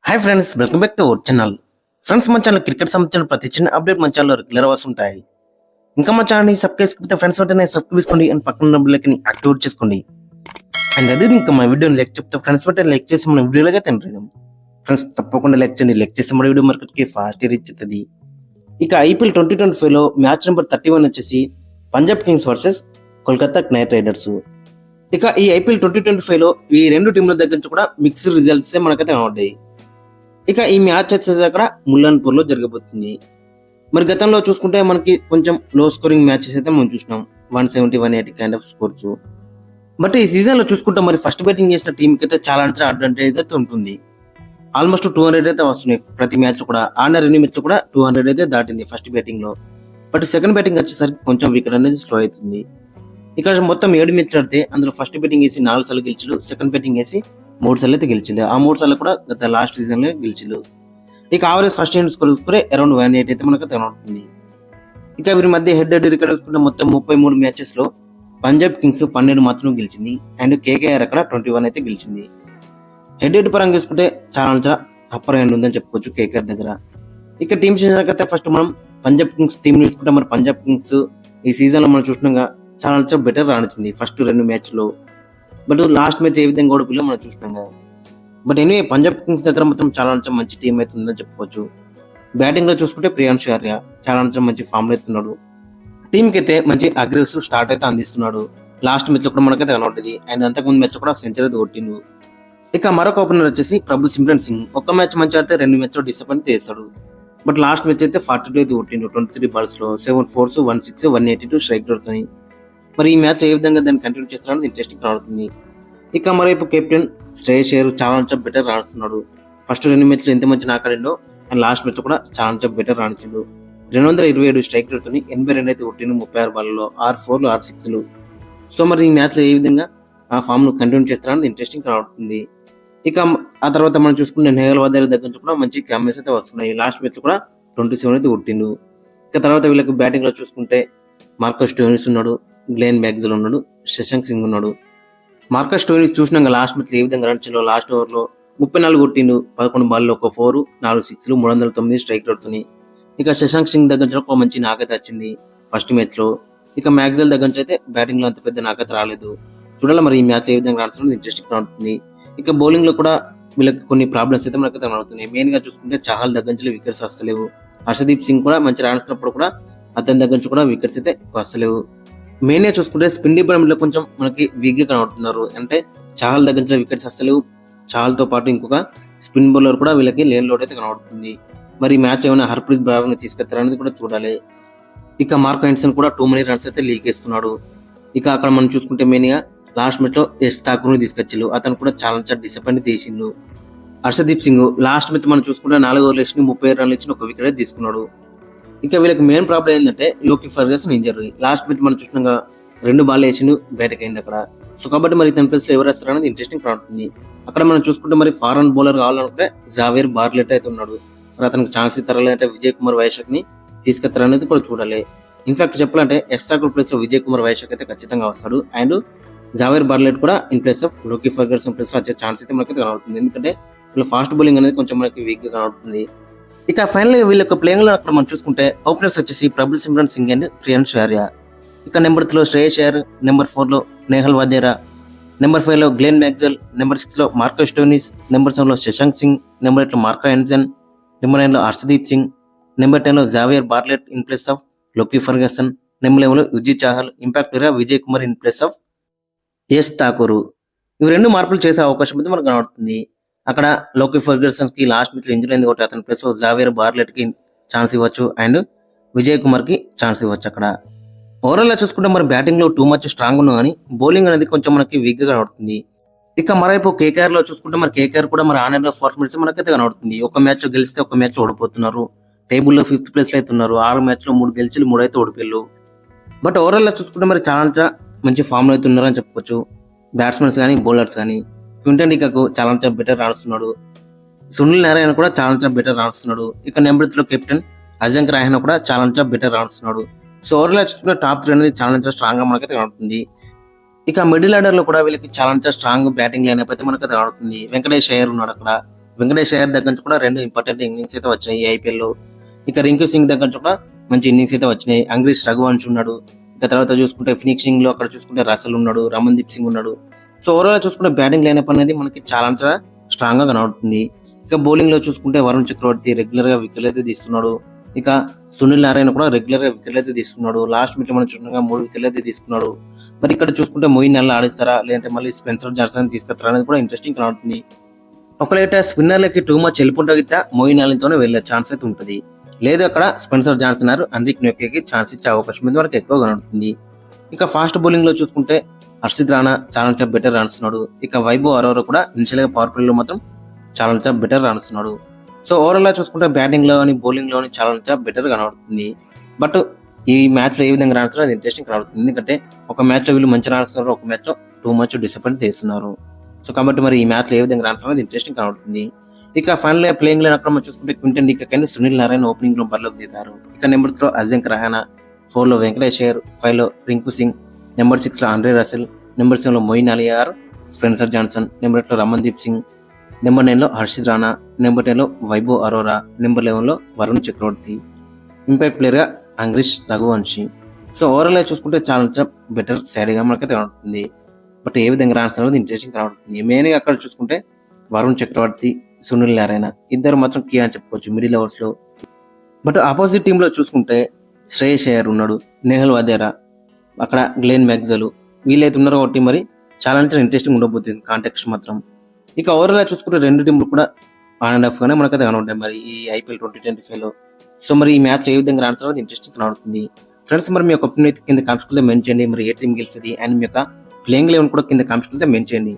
Hi friends, welcome back to our channel. Friends, మన channel cricket సంబంధించిన ప్రతి చిన్న అప్డేట్ మన ఛానల్లో రెగ్యులర్ వస్తుంటాయి. ఇంకా మన ఛానల్ని సబ్స్క్రైబ్ చేసుకుంటే ఫ్రెండ్స్ వెంటనే సబ్స్క్రైబ్ చేసుకోండి అండ్ పక్కన ఉన్న బెల్ ఐకాన్ని యాక్టివేట్ చేసుకోండి. అండ్ అదే ఇంకా మన వీడియోని లైక్ చెప్తే ఫ్రెండ్స్ వెంటనే లైక్ చేసి మన వీడియోలోగా తినరేదాం. ఫ్రెండ్స్ తప్పకుండా లైక్ చేయండి. లైక్ చేస్తే మన వీడియో మార్కెట్కి ఫాస్ట్ రీచ్ అవుతుంది. ఇక ఐపీఎల్ 2025లో మ్యాచ్ నెంబర్ 31 వచ్చేసి Punjab Kings versus Kolkata night riders. ఇక ఈ ఐపీఎల్ 2025లో ఈ రెండు టీంల దగ్గర నుంచి కూడా మిక్స్డ్ రిజల్ట్స్ మనకైతే కనబడ్డాయి. ఇక ఈ మ్యాచ్ వచ్చేసి అక్కడ ముల్లాన్పూర్ లో జరగబోతుంది. మరి గతంలో చూసుకుంటే మనకి కొంచెం లో స్కోరింగ్ మ్యాచెస్ అయితే మనం చూసినాం, 170, 180 కైండ్ ఆఫ్ స్కోర్స్. బట్ ఈ సీజన్ లో చూసుకుంటే మరి ఫస్ట్ బ్యాటింగ్ చేసిన టీంకి అయితే చాలా అడ్వాంటేజ్ అయితే ఉంటుంది. ఆల్మోస్ట్ 200 అయితే వస్తున్నాయి ప్రతి మ్యాచ్ కూడా. ఆడిన రెండు మ్యాచ్ కూడా 200 అయితే దాటింది ఫస్ట్ బ్యాటింగ్ లో. బట్ సెకండ్ బ్యాటింగ్ వచ్చేసరికి కొంచెం వికెట్ అనేది స్లో అవుతుంది. ఇక్కడ మొత్తం 7 మ్యాచ్లు ఆడితే అందులో ఫస్ట్ బ్యాటింగ్ వేసి 4 సార్లు గెలిచారు, సెకండ్ బ్యాటింగ్ వేసి 3 సార్లు అయితే గెలిచింది. ఆ 3 సార్లు కూడా గత లాస్ట్ సీజన్ లో గెలిచిండు. ఇక average first innings score around 180 అయితే మనకు కనబడుతుంది. ఇక వీరి మధ్య హెడ్ రికార్డ్ చూసుకుంటే మొత్తం 33 మ్యాచెస్ లో పంజాబ్ కింగ్స్ 12 మాత్రం గెలిచింది అండ్ కేకేఆర్ అక్కడ 21 అయితే గెలిచింది. హెడ్ పరంగా చూసుకుంటే చాలా అప్పర్ హ్యాండ్ ఉందని చెప్పుకోవచ్చు కేకేఆర్ దగ్గర. ఇక టీమ్ సీజన్ అయితే ఫస్ట్ మనం పంజాబ్ కింగ్స్ టీం తీసుకుంటే మరి పంజాబ్ కింగ్స్ ఈ సీజన్ లో మనం చూసినాగా చాలా బెటర్ రాణించింది ఫస్ట్ 2 మ్యాచ్ లో. బట్ లాస్ట్ మ్యాచ్ ఏ విధంగా ఓడిపోయిందో మనం చూసినాం కదా. బట్ ఎనివే పంజాబ్ కింగ్స్ దగ్గర మాత్రం చాలా మంచి టీం అయితే ఉందని చెప్పుకోవచ్చు. బ్యాటింగ్ లో చూసుకుంటే ప్రియాంశు ఆర్య చాలా మంచి ఫామ్ లో అవుతున్నాడు. టీమ్ కి అయితే మంచి అగ్రెసివ్ స్టార్ట్ అయితే అందిస్తున్నాడు. లాస్ట్ మ్యాచ్ లో కూడా మనకైతే కనబడింది అండ్ అంతకుముందు మ్యాచ్ కూడా సెంచరీ అయితే కొట్టిండు. ఇక మరొక ఓపెనర్ వచ్చేసి ప్రభు సిమ్రన్ సింగ్. ఒక్క మ్యాచ్ మంచి ఆడితే 2 మ్యాచ్ లో డిసప్పాయింట్ చేస్తాడు. బట్ లాస్ట్ మ్యాచ్ అయితే 42 అయితే కొట్టిండు 23 బాల్స్ లో, 7 4s, 1 6, 182 స్ట్రైక్ దొరుకుతుంది. మరి ఈ మ్యాచ్ ఏ విధంగా దాన్ని కంటిన్యూ చేస్తారనేది ఇంట్రెస్టింగ్ కనబడుతుంది. ఇక మరోవైపు కెప్టెన్ శ్రేయస్ అయ్యర్ చాలా బెటర్ రాణిస్తున్నాడు. ఫస్ట్ 2 మ్యాచ్లు ఎంత మంచి ఆడాడో అండ్ లాస్ట్ మ్యాచ్ కూడా చాలా బెటర్ రాణించాడు. 227 స్ట్రైక్ రేట్తో 82 అయితే కొట్టిండు 36 బాల్లో, 6 4, 6 6. సో మరి ఈ మ్యాచ్ లో ఏ విధంగా ఆ ఫామ్ ను కంటిన్యూ చేస్తారనేది ఇంట్రెస్టింగ్ కనబడుతుంది. ఇక ఆ తర్వాత మనం చూసుకుంటే నేహల్ వాదేర్ దగ్గర నుంచి కూడా మంచి క్యామెరాస్ అయితే వస్తున్నాయి. లాస్ట్ మ్యాచ్ కూడా 27 అయితే కొట్టిండు. ఇక తర్వాత వీళ్ళకి బ్యాటింగ్ లో చూసుకుంటే మార్కస్ స్టోయినిస్ ఉన్నాడు, గ్లెన్ మ్యాక్స్వెల్ ఉన్నాడు, శశాంక్ సింగ్ ఉన్నాడు. మార్కస్ స్టోయినిస్ చూసినాక లాస్ట్ మ్యాచ్ ఏ విధంగా రన్చిందో లాస్ట్ ఓవర్ లో 34 కొట్టిండు, 11 బాల్లో, 1 4, 4 6, 309 స్ట్రైక్ రేట్తోని. ఇక శశాంక్ సింగ్ దగ్గర నుంచి ఒక మంచి నాకైతే వచ్చింది ఫస్ట్ మ్యాచ్ లో. ఇక మ్యాక్స్వెల్ దగ్గర నుంచి అయితే బ్యాటింగ్ లో అంత పెద్ద నాకైతే రాలేదు. చూడాలి మరి ఈ మ్యాచ్ ఏ విధంగా రాణించడం ఇంట్రెస్టింగ్ ఉంటుంది. ఇక బౌలింగ్ లో కూడా వీళ్ళకి కొన్ని ప్రాబ్లమ్స్ అయితే మనకైతే కనబడుతున్నాయి. మెయిన్ గా చూసుకుంటే చహల్ దగ్గర నుంచి వికెట్స్ వస్తలేవు. హర్షదీప్ సింగ్ కూడా మంచి రాణిస్తున్నప్పుడు కూడా అతని దగ్గర నుంచి కూడా వికెట్స్ అయితే వస్తలేవు. మెయిన్ గా చూసుకుంటే స్పిన్ డిపార్ట్మెంట్ లో కొంచెం మనకి వీక్ గా కనబడుతున్నారు. అంటే చహల్ దగ్గర నుంచి వికెట్స్ వస్తలేవు. చహల్ తో పాటు ఇంకొక స్పిన్ బౌలర్ కూడా వీళ్ళకి లేన్ లోడ్ అయితే కనబడుతుంది. మరి ఈ మ్యాచ్ ఏమైనా హర్ప్రీత్ బ్రావో తీసుకెళ్తారనేది కూడా చూడాలి. ఇక మార్క్ హెండర్సన్ కూడా 2 many రన్స్ అయితే లీక్ చేస్తున్నాడు. ఇక అక్కడ మనం చూసుకుంటే మెయిన్ గా లాస్ట్ మ్యాచ్ లో ఎస్ ఠాకూర్ తీసుకొచ్చారు. అతను కూడా చాలా డిసప్పాయింట్ చేసిండు. హర్షదీప్ సింగ్ లాస్ట్ మ్యాచ్ మనం చూసుకుంటే 4 ఓవర్లు వేసి 30 రన్లు ఇచ్చి 1 వికెట్ అయితే తీసుకున్నాడు. ఇక వీళ్ళకి మెయిన్ ప్రాబ్లం ఏంటంటే లోకి ఫర్గసన్ ఇంజరీ. లాస్ట్ మ్యాచ్ మనం చూసినాక 2 బాల్ వేసి బయటకు అయింది అక్కడ. సో కాబట్టి మరి తన ప్లేస్ లో ఎవరు వేస్తారనేది ఇంట్రెస్టింగ్ ఉంటుంది. అక్కడ మనం చూసుకుంటే మరి ఫారెన్ బౌలర్ కావాలనుకుంటే జావేర్ బార్లెట్ అయితే ఉన్నాడు. మరి అతనికి ఛాన్స్ ఇస్తారా లేదంటే విజయ్ కుమార్ వైశాఖ్ ని తీసుకెళ్తారనేది కూడా చూడాలి. ఇన్ఫాక్ట్ చెప్పాలంటే ఎస్ ఠాకూర్ ప్లేస్ లో విజయ్ కుమార్ వైశాఖ్ అయితే ఖచ్చితంగా వస్తాడు. అండ్ జావేర్ బార్లెట్ కూడా ఇన్ ప్లేస్ ఆఫ్ లోకి ఫర్గసన్ ప్లేస్ లో వచ్చే ఛాన్స్ అయితే మనకి కనబడుతుంది. ఎందుకంటే వీళ్ళ ఫాస్ట్ బౌలింగ్ అనేది కొంచెం మనకి వీక్ గా కనబడుతుంది. ఇక ఫైనల్ వీళ్ళ యొక్క ప్లేయింగ్ లో అక్కడ మనం చూసుకుంటే ఓపెనర్స్ వచ్చేసి ప్రభు సిమ్రన్ సింగ్ అండ్ ప్రియాంశు ఆర్య. ఇక నెంబర్ 3 లో శ్రేయస్ అయ్యర్, నెంబర్ 4 లో నేహల్ వాదేరా, నెంబర్ 5 లో గ్లెన్ మ్యాక్స్వెల్, నెంబర్ 6 లో మార్కస్ స్టోయినిస్, నెంబర్ 7 లో శశాంక్ సింగ్, నెంబర్ 8 లో మార్క్ హెండర్సన్, నెంబర్ 9 లో హర్షదీప్ సింగ్, నెంబర్ 10 లో Xavier Bartlett in place of లోకి ఫర్గసన్, నెంబర్ 11 లో Yuzi Chahal, impact player Vijay Kumar in place of S Thakur. ఇవి 2 మార్పులు చేసే అవకాశం అయితే మనకు కనబడుతుంది. అక్కడ లోకి ఫర్గసన్ కి లాస్ట్ మ్యాచ్ ఇంజరీ అయింది కాబట్టి అతని ప్లేస్ లో జావేర్ బార్లెట్ కి ఛాన్స్ ఇవ్వచ్చు అండ్ విజయ్ కుమార్ కి ఛాన్స్ ఇవ్వచ్చు. అక్కడ ఓవరాల్ గా చూసుకుంటే మరి బ్యాటింగ్ లో టూ మచ్ స్ట్రాంగ్ ఉన్నా కానీ బౌలింగ్ అనేది కొంచెం మనకి వీక్ గా కనబడుతుంది. ఇక మరోవైపు కేకేఆర్ లో చూసుకుంటే మరి కేకేఆర్ కూడా మరి ఆన్ పర్ఫార్మెన్స్ మనకైతే కనబడుతుంది. ఒక మ్యాచ్ గెలిస్తే ఒక మ్యాచ్ ఓడిపోతున్నారు. టేబుల్లో 5th ప్లేస్ లో అయితే ఉన్నారు. 6 మ్యాచ్ లో 3 గెలిచి 3 అయితే ఓడిపోయారు. బట్ ఓవరాల్ గా చూసుకుంటే మరి చాలా మంచి ఫామ్ లో అయితే ఉన్నారని చెప్పుకోవచ్చు. బ్యాట్స్మెన్స్ కానీ బౌలర్స్ కానీ క్వింటన్ డికాక్ చాలా బెటర్ రాణిస్తున్నాడు. సునీల్ నారాయణ కూడా చాలా బెటర్ రాణిస్తున్నాడు. ఇక నెంబర్ 3 లో కెప్టెన్ అజింక్య రహానే కూడా చాలా బెటర్ రాణిస్తున్నాడు. సో ఓవరాల్ చూసుకుంటే టాప్ 3 అనేది చాలా స్ట్రాంగ్ గా మనకైతే కనబడుతుంది. ఇక మిడిల్ ఆర్డర్ లో కూడా వీళ్ళకి చాలా స్ట్రాంగ్ బ్యాటింగ్ లైనప్ అయితే మనకైతే కనబడుతుంది. వెంకటేష్ అయ్యర్ ఉన్నాడు అక్కడ. వెంకటేష్ అయ్యర్ దగ్గర నుంచి కూడా 2 ఇంపార్టెంట్ ఇన్నింగ్స్ అయితే వచ్చినాయి ఈ ఐపీఎల్ లో. ఇక రింకు సింగ్ దగ్గర నుంచి కూడా మంచి ఇన్నింగ్స్ అయితే వచ్చినాయి. అంగ్రీష్ రఘువంశ్ ఉన్నాడు. ఇక తర్వాత చూసుకుంటే ఫినిషింగ్ లో అక్కడ చూసుకుంటే రసల్ ఉన్నాడు, రమన్దీప్ సింగ్ ఉన్నాడు. సో ఓవరాల్ చూసుకుంటే బ్యాటింగ్ లైనప్ అనేది మనకి చాలా స్ట్రాంగ్ గా కనబడుతుంది. ఇక బౌలింగ్ లో చూసుకుంటే వరుణ్ చక్రవర్తి రెగ్యులర్ గా వికెట్లు అయితే తీస్తున్నాడు. ఇక సునీల్ నారాయణ కూడా రెగ్యులర్ గా వికెట్లు అయితే తీస్తున్నాడు. లాస్ట్ మీట్ లో మనం చూసినగా 3 వికెట్లు అయితే తీసుకున్నాడు. మరి ఇక్కడ చూసుకుంటే మొయిన్ అలీ ఆడిస్తారా, లేదంటే మళ్ళీ స్పెన్సర్ జాన్సన్ తీసుకొస్తారా అనేది కూడా ఇంట్రెస్టింగ్ కనబడుతుంది. ఒకవేళ స్పిన్నర్లకి టూ మచ్ వెళ్ళిపోతే మొయిన్ అలీతోనే వెళ్ళే ఛాన్స్ అయితే ఉంటుంది. లేదు అక్కడ స్పెన్సర్ జాన్సన్ అన్రిక్ నోకియాకి ఛాన్స్ ఇచ్చే అవకాశం మీద మనకి ఎక్కువ కనబడుతుంది. ఇక ఫాస్ట్ బౌలింగ్ లో చూసుకుంటే హర్షిత్ రాణా చాలా బెటర్ రాణిస్తున్నాడు. ఇక వైభవ్ అరోరా కూడా ఇనిషియల్ గా పవర్ ప్లే లో మాత్రం చాలా బెటర్ రాణిస్తున్నాడు. సో ఓవరాల్ గా చూసుకుంటే బ్యాటింగ్ లో కానీ బౌలింగ్ లో చాలా బెటర్ కనబడుతుంది. బట్ ఈ మ్యాచ్ లో ఏ విధంగా రాణిస్తారో అది ఇంట్రెస్టింగ్ కనబడుతుంది. ఎందుకంటే ఒక మ్యాచ్ లో వీళ్ళు మంచి రాణిస్తున్నారు, ఒక మ్యాచ్ లో టూ మచ్ డిసప్పాయింట్ చేస్తున్నారు. సో కాబట్టి మరి ఈ మ్యాచ్ లో ఏ విధంగా రాణిస్తారో అది ఇంట్రెస్టింగ్ కనబడుతుంది. ఇక ఫైనల్ ప్లేయింగ్ లైన్ అక్కడ మనం చూసుకుంటే Quinton de Kock and Sunil Narayana opening లో బరిలోకి దిగారు. ఇక నెంబర్ 3 అజింక్య రహానా, 4 లో వెంకటేష్ అయ్యర్, 5 లో రింకు సింగ్, నెంబర్ 6 లో ఆండ్రే రసెల్, నెంబర్ 7 లో Moeen Ali Spencer Johnson, number 8 లో రమన్దీప్ సింగ్, నెంబర్ 9 లో హర్షిత్ రాణా, నెంబర్ 10 లో వైభవ్ అరోరా, నెంబర్ 11 లో వరుణ్ చక్రవర్తి, ఇంపాక్ట్ ప్లేయర్ గా అంగ్రీష్ రఘువంశీ. సో ఓవరాల్ గా చూసుకుంటే చాలా బెటర్ సైడ్ గా మనకైతే కనబడుతుంది. బట్ ఏ విధంగా రాణిస్తారో ఇంట్రెస్టింగ్ కనబడుతుంది. మెయిన్ గా అక్కడ చూసుకుంటే వరుణ్ చక్రవర్తి, సునీల్ నారాయణ ఇద్దరు మాత్రం కీ అని చెప్పుకోవచ్చు మిడిల్ ఓవర్స్ లో. బట్ ఆపోజిట్ టీమ్ లో చూసుకుంటే శ్రేయస్ అయ్యర్ ఉన్నాడు, నెహల్ వదేరా, అక్కడ గ్లెన్ మ్యాక్స్వెల్ వీళ్ళైతే ఉన్నారు కాబట్టి మరి చాలా ఇంట్రెస్టింగ్ ఉండబోతుంది కాంటెక్స్ట్ మాత్రం. ఇక ఓవరాల్ గా చూసుకుంటే రెండు టీంలు కూడా ఆన్ అండ్ ఆఫ్ గానే మనకైతే కనబడతాయి మరి ఈ ఐపీఎల్ 2025 లో. సో మరి ఈ మ్యాచ్ ఏ విధంగా రాణిస్తారో అది ఇంట్రెస్టింగ్ కనబడుతుంది. ఫ్రెండ్స్ మరి మీ యొక్క ఒపీనియన్ అయితే కింద కామెంట్స్ కింద మెన్షన్ చేయండి. మరి ఏ టీం గెలిచింది అండ్ మీ యొక్క ప్లేయింగ్ లెవెన్ కూడా కింద కామెంట్స్ కింద మెన్షన్ చేయండి.